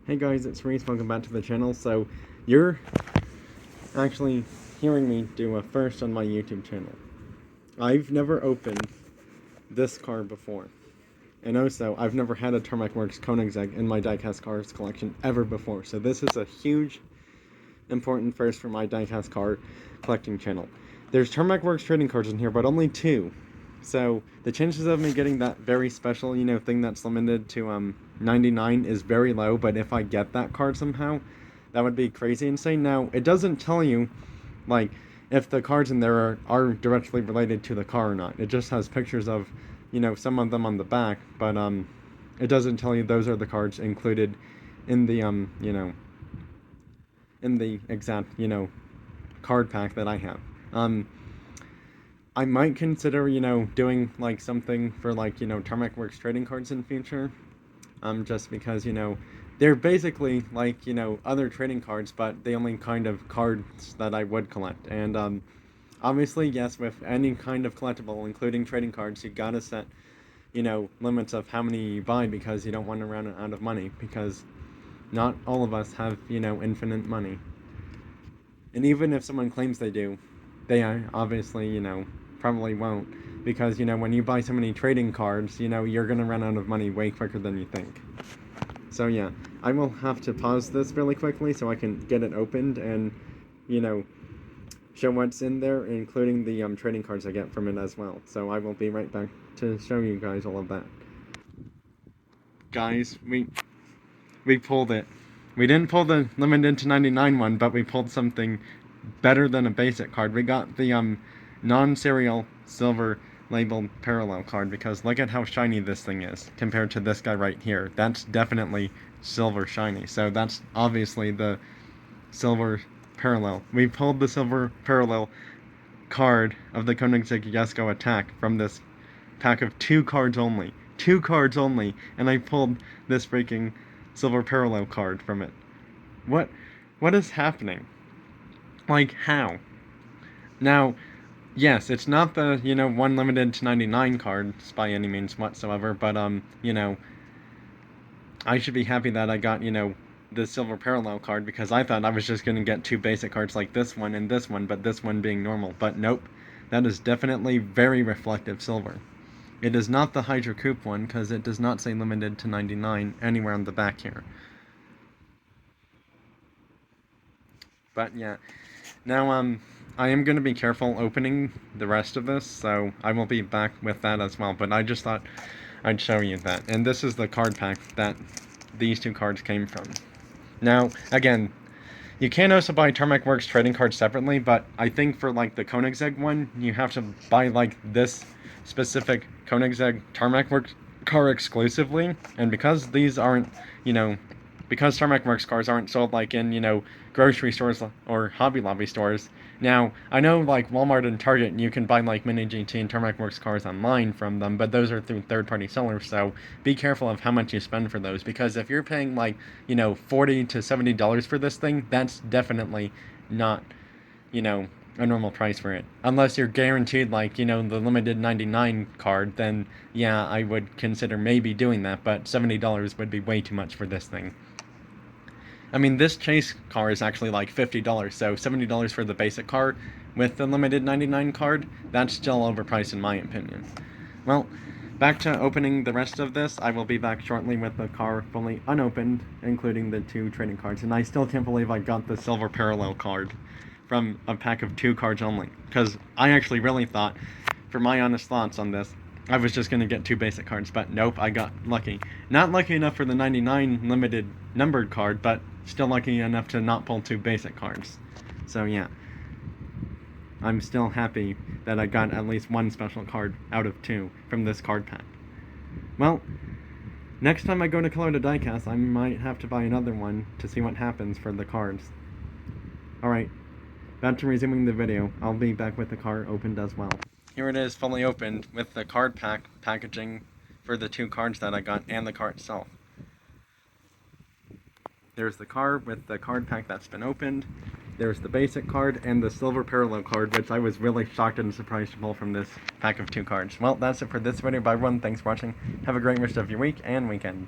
Hey guys, it's Reese, welcome back to the channel. So, you're actually hearing me do a first on my YouTube channel. I've never opened this car before. And also, I've never had a Tarmac Works Koenigsegg in my diecast cars collection ever before. So this is a huge, important first for my diecast car collecting channel. There's Tarmac Works trading cards in here, but only 2. So the chances of me getting that very special, thing that's limited to 99 is very low, but if I get that card somehow, that would be crazy insane. Now, it doesn't tell you, like, if the cards in there are directly related to the car or not. It just has pictures of, some of them on the back, but it doesn't tell you those are the cards included in the, in the exact, card pack that I have. I might consider, doing, like, something for, like, Tarmac Works trading cards in the future. Just because, they're basically, like, other trading cards, but the only kind of cards that I would collect. And, obviously, yes, with any kind of collectible, including trading cards, you gotta set, limits of how many you buy, because you don't want to run out of money, because not all of us have, infinite money. And even if someone claims they do, they obviously, probably won't, because, when you buy so many trading cards, you're gonna run out of money way quicker than you think. So yeah, I will have to pause this really quickly so I can get it opened and, show what's in there, including the trading cards I get from it as well. So I will be right back to show you guys all of that. Guys, we pulled it. We didn't pull the limited to 99 one, but we pulled something better than a basic card. We got the non-serial silver labeled parallel card, because look at how shiny this thing is compared to this guy right here. That's definitely silver shiny, so that's obviously the silver parallel. We pulled the silver parallel card of the Koenigsegg Jesko Attack from this pack of 2 cards only. 2 cards only, and I pulled this freaking silver parallel card from it. What is happening? Like, how? Now, yes, it's not the, one limited to 99 cards by any means whatsoever, but, I should be happy that I got, the silver parallel card, because I thought I was just going to get 2 basic cards like this one and this one, but this one being normal. But nope, that is definitely very reflective silver. It is not the Hydro Coupe one, because it does not say limited to 99 anywhere on the back here. But yeah, now, I am going to be careful opening the rest of this, so I will be back with that as well, but I just thought I'd show you that. And this is the card pack that these 2 cards came from. Now, again, you can also buy Tarmac Works trading cards separately, but I think for, like, the Koenigsegg one, you have to buy, like, this specific Koenigsegg Tarmac Works car exclusively, and because these aren't, because Tarmac Works cars aren't sold, like, in, grocery stores or Hobby Lobby stores. Now, I know, like, Walmart and Target, you can buy, like, Mini GT and Tarmac Works cars online from them, but those are through third-party sellers, so be careful of how much you spend for those, because if you're paying, like, $40 to $70 for this thing, that's definitely not, a normal price for it. Unless you're guaranteed, like, the limited 99 card, then, yeah, I would consider maybe doing that, but $70 would be way too much for this thing. I mean, this chase car is actually like $50, so $70 for the basic car with the limited 99 card, that's still overpriced in my opinion. Well, back to opening the rest of this. I will be back shortly with the car fully unopened, including the 2 trading cards, and I still can't believe I got the silver parallel card from a pack of 2 cards only, because I actually really thought, for my honest thoughts on this, I was just going to get 2 basic cards, but nope, I got lucky. Not lucky enough for the 99 limited numbered card, but still lucky enough to not pull 2 basic cards. So yeah, I'm still happy that I got at least 1 special card out of 2 from this card pack. Well, next time I go to color to diecast, I might have to buy another one to see what happens for the cards. Alright, back to resuming the video. I'll be back with the car opened as well. Here it is, fully opened, with the card packaging for the 2 cards that I got and the car itself. There's the car with the card pack that's been opened. There's the basic card and the silver parallel card, which I was really shocked and surprised to pull from this pack of 2 cards. Well, that's it for this video, bye everyone. Thanks for watching. Have a great rest of your week and weekend.